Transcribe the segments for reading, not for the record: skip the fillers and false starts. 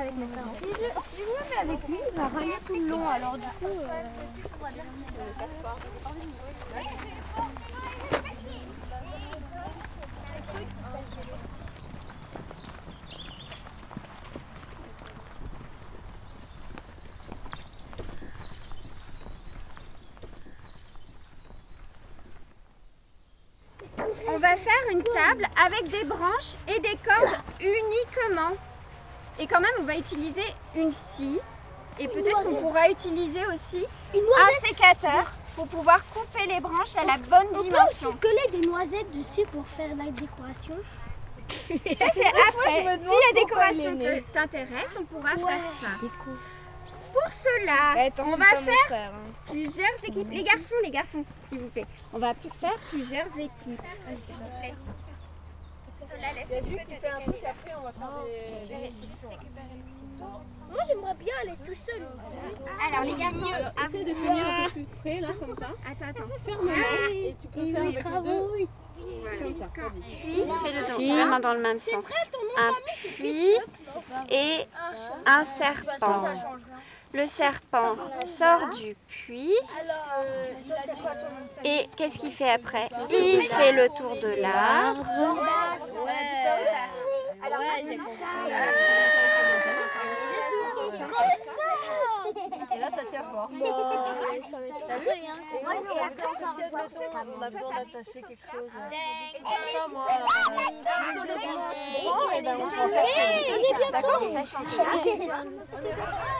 avec mes parents. Si je me mets avec lui, il va railler tout le long, alors du coup... On va faire une table avec des branches et des cordes uniquement. Et quand même, on va utiliser une scie. Et peut-être qu'on pourra utiliser aussi un sécateur pour pouvoir couper les branches à la bonne dimension. On peut aussi coller des noisettes dessus pour faire la décoration. Ça, c'est après. Si la décoration t'intéresse, on pourra faire ça. Pour cela, on va faire plusieurs équipes. Les garçons, s'il vous plaît. On va faire plusieurs équipes. S'il vous plaît. Cela, laisse un peu après, on va faire Moi, j'aimerais bien aller tout seul. Alors, les garçons, essaie de tenir un peu plus près, là, comme ça. Attends. Ferme-la et tu peux faire avec les deux. Comme ça. Puis, fais le tour, vraiment dans le même sens. Un puits et un serpent. Le serpent sort du puits et qu'est-ce qu'il fait après? Il fait le tour de l'arbre. Et là, ça tient fort. Ça va être vrai, hein. Et après, si on a besoin d'attacher quelque chose. Sur les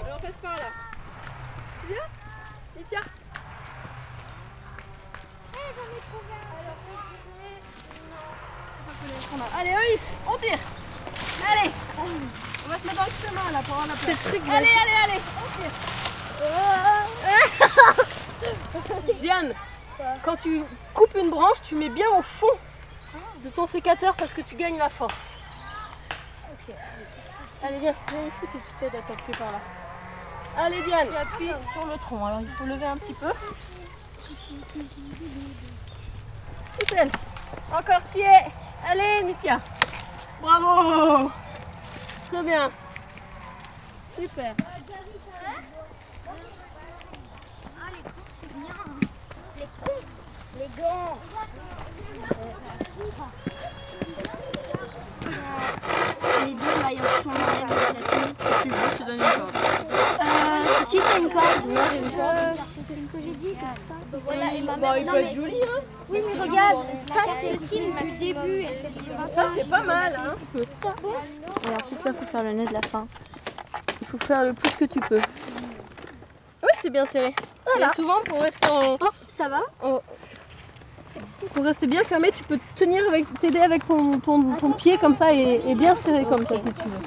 alors, passe par là. Tu viens? Et tiens. Allez, Oïs, on tire. Allez. On va se mettre dans le chemin là pour avoir la place. Allez, on tire. Diane, quand tu coupes une branche, tu mets bien au fond de ton sécateur parce que tu gagnes la force. Allez, viens ici que tu t'aides à t'appuyer par là. Allez Diane, appuie sur le tronc. Alors il faut lever un petit peu. Nickel. Encore tiens. Allez Nitia. Bravo. Très bien. Super. Les gants. Les deux maillots qu'on enlève de la tenue. Tu veux, je te donne une corde. Tu as une corde. C'est ce que j'ai dit, c'est pour ça. Voilà, et ma mère. Il peut être joli, hein. Oui, mais regarde, ça c'est aussi du début. Ça c'est pas mal, hein. Et ensuite là, il faut faire le nœud de la fin. Il faut faire le plus que tu peux. Oui, c'est bien serré. Voilà. Et souvent, pour rester Oh, ça va? Pour rester bien fermé, tu peux t'aider avec ton pied comme ça et bien serré comme ça si tu veux.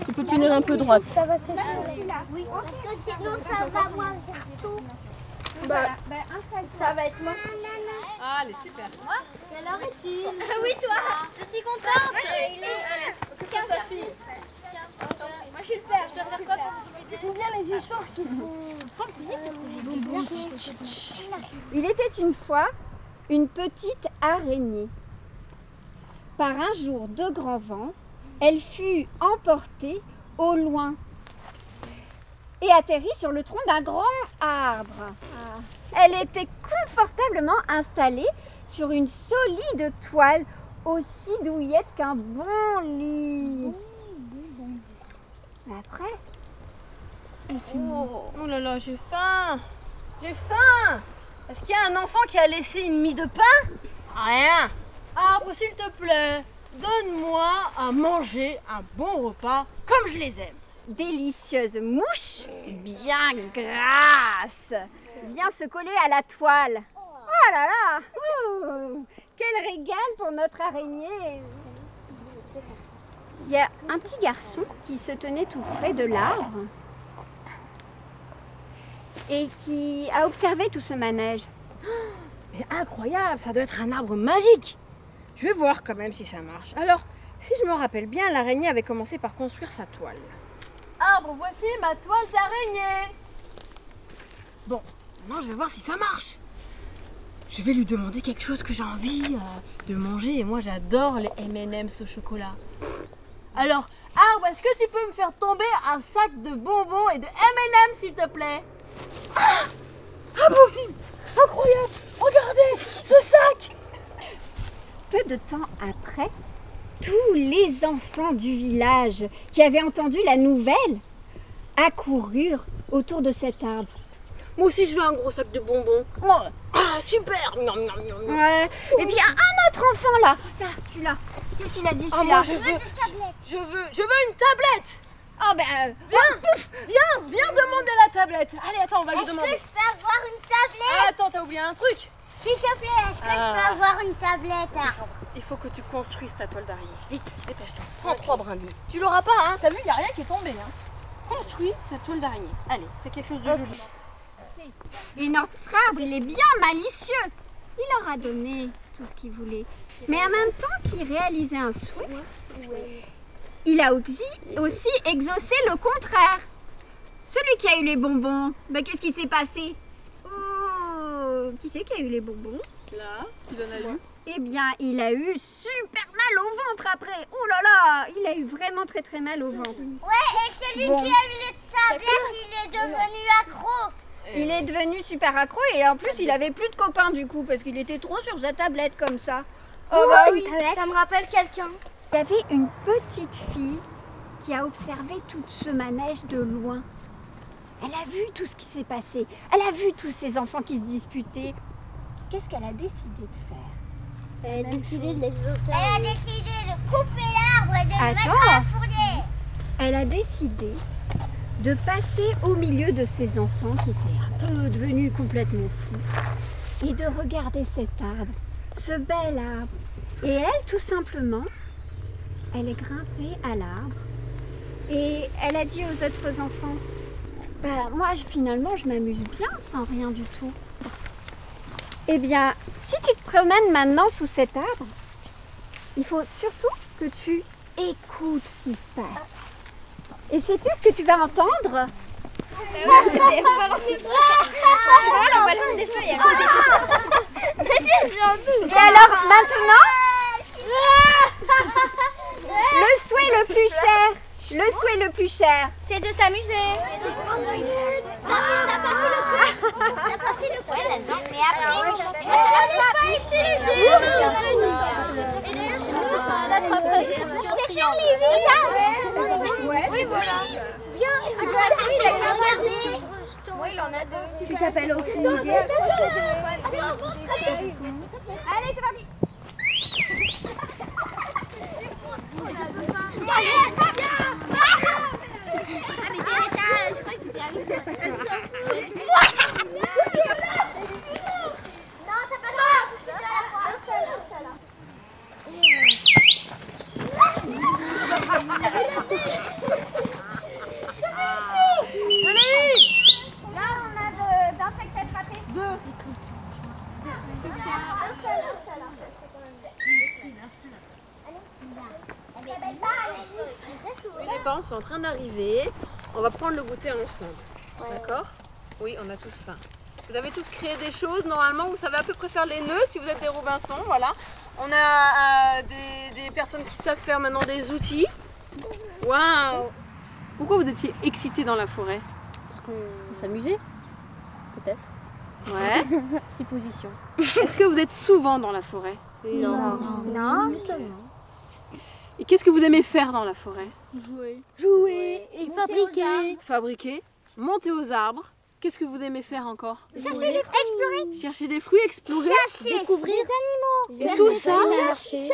Tu peux tenir un peu droite. Ça va sécher. Oui. Sinon, ça va moins surtout. Ça va être moi. Ah, elle est super. Quelle heure est-il? Oui, toi. Je suis contente. Il est 15h. Tiens, moi je vais le faire. Je dois faire quoi pour vous aider? J'aime bien les histoires qui font. Il était une fois une petite araignée. Par un jour de grand vent, elle fut emportée au loin et atterrit sur le tronc d'un grand arbre. Elle était confortablement installée sur une solide toile, aussi douillette qu'un bon lit. Après, Oh là là, j'ai faim. J'ai faim. Est-ce qu'il y a un enfant qui a laissé une mie de pain? Rien. Arbre, s'il te plaît, donne-moi à manger un bon repas comme je les aime. délicieuse mouche, bien grasse, vient se coller à la toile. Oh là là, quel régal pour notre araignée. Il y a un petit garçon qui se tenait tout près de l'arbre et qui a observé tout ce manège. C'est incroyable, ça doit être un arbre magique. Je vais voir quand même si ça marche. Alors, si je me rappelle bien, l'araignée avait commencé par construire sa toile. Arbre, voici ma toile d'araignée. Bon, maintenant je vais voir si ça marche. Je vais lui demander quelque chose que j'ai envie de manger. Et moi, j'adore les M&M's au chocolat. Alors, arbre, est-ce que tu peux me faire tomber un sac de bonbons et de M&M s'il te plaît? Ah bon film, incroyable. Regardez ce sac. Peu de temps après, tous les enfants du village qui avaient entendu la nouvelle accoururent autour de cet arbre. Moi aussi je veux un gros sac de bonbons. Oh, Ah super. Miam, miam, miam, miam. ouais. Et puis il y a un autre enfant là. Là, celui-là. Qu'est-ce qu'il a dit Ah, celui-là? moi je veux une tablette. Oh ben, Viens demander la tablette. Allez attends, on va lui Est-ce que demander. je peux avoir une tablette? Ah, attends, t'as oublié un truc. S'il te plaît, est-ce que je peux avoir une tablette? Il faut que tu construises ta toile d'araignée. Vite, dépêche-toi. Prends 3 brindilles. Tu l'auras pas, hein. T'as vu, il n'y a rien qui est tombé. Hein. Construis ta toile d'araignée. Allez, fais quelque chose de joli. et notre arbre, il est bien malicieux. Il leur a donné tout ce qu'il voulait. Mais en même temps qu'il réalisait un souhait, il a aussi exaucé le contraire. Celui qui a eu les bonbons, ben qu'est-ce qui s'est passé? Oh, qui c'est qui a eu les bonbons? Là, il en a eu. Eh bien, il a eu super mal au ventre après. Oh là là, il a eu vraiment très très mal au ventre. Ouais, et celui Bon. qui a eu les tablettes, il est devenu accro. Il est devenu super accro et en plus, il avait plus de copains du coup parce qu'il était trop sur sa tablette comme ça. Oh bah oui. Ça me rappelle quelqu'un. Il y avait une petite fille qui a observé tout ce manège de loin. Elle a vu tout ce qui s'est passé. Elle a vu tous ces enfants qui se disputaient. Qu'est-ce qu'elle a décidé de faire? Elle a décidé de l'exaucer. Elle a décidé de couper l'arbre et de le mettre Attends. à la fourrière. Elle a décidé de passer au milieu de ces enfants qui étaient un peu devenus complètement fous et de regarder cet arbre, ce bel arbre. Et elle, tout simplement, elle est grimpée à l'arbre et elle a dit aux autres enfants, bah, moi finalement je m'amuse bien sans rien du tout. Eh bien, si tu te promènes maintenant sous cet arbre, il faut surtout que tu écoutes ce qui se passe. Et sais-tu ce que tu vas entendre? Et alors maintenant, le souhait le plus cher, C'est de s'amuser. T'as pas fait le coup là-dedans. Mais après, je pas utilisé. C'est faire les vies. Oui, voilà. Viens, tu peux regarder. Oui, il en a deux. Tu t'appelles aucune idée. Allez, c'est parti. Les parents sont en train d'arriver. On va prendre le goûter ensemble. D'accord? Oui, on a tous faim. Vous avez tous créé des choses. Normalement, vous savez à peu près faire les nœuds si vous êtes des Robinson. Voilà. On a des personnes qui savent faire maintenant des outils. Waouh! Pourquoi vous étiez excités dans la forêt? Parce qu'on s'amusait, peut-être. Ouais. Supposition. Est-ce que vous êtes souvent dans la forêt? Non. Non. Et qu'est-ce que vous aimez faire dans la forêt? Jouer et fabriquer. Fabriquer, monter aux arbres. Qu'est-ce que vous aimez faire encore? Chercher des fruits. Chercher des fruits, explorer. Découvrir des animaux. Et tout ça, Chasser.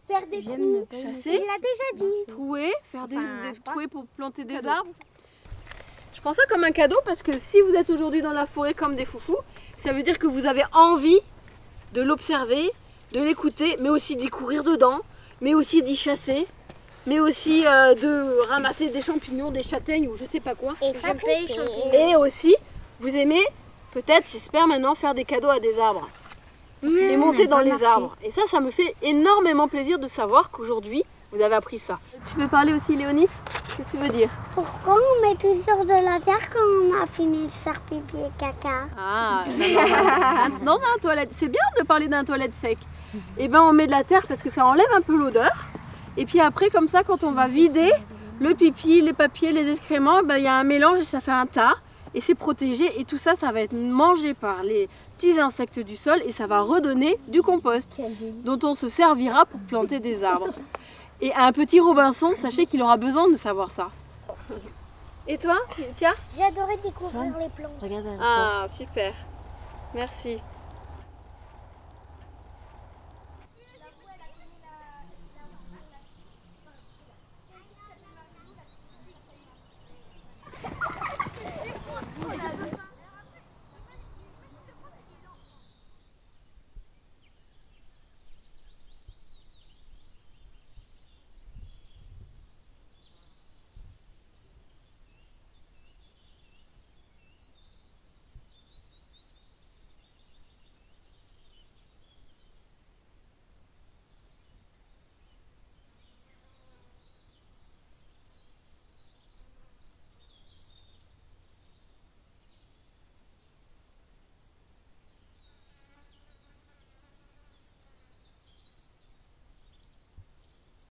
Faire des trous. chasser, Il l'a déjà dit. trouer, faire des trouer pour planter des arbres. Je prends ça comme un cadeau parce que si vous êtes aujourd'hui dans la forêt comme des foufous, ça veut dire que vous avez envie de l'observer, de l'écouter, mais aussi d'y courir dedans, mais aussi d'y chasser, mais aussi de ramasser des champignons, des châtaignes ou je sais pas quoi. Et aussi, vous aimez peut-être, j'espère maintenant, faire des cadeaux à des arbres. Et monter dans les arbres. Et ça me fait énormément plaisir de savoir qu'aujourd'hui, vous avez appris ça. Tu veux parler aussi, Léonie? Qu'est-ce que tu veux dire? Pourquoi on met toujours de la terre quand on a fini de faire pipi et caca? Ah, dans un toilette. C'est bien de parler d'un toilette sec. Et ben on met de la terre parce que ça enlève un peu l'odeur. Et puis après, comme ça, quand on va vider, le pipi, les papiers, les excréments, il y a un mélange et ça fait un tas. Et c'est protégé et tout ça, ça va être mangé par les petits insectes du sol et ça va redonner du compost dont on se servira pour planter des arbres. Et un petit Robinson, sachez qu'il aura besoin de savoir ça. Et toi, Tiens? J'ai adoré découvrir les plantes. Regarde. Ah, super. Merci.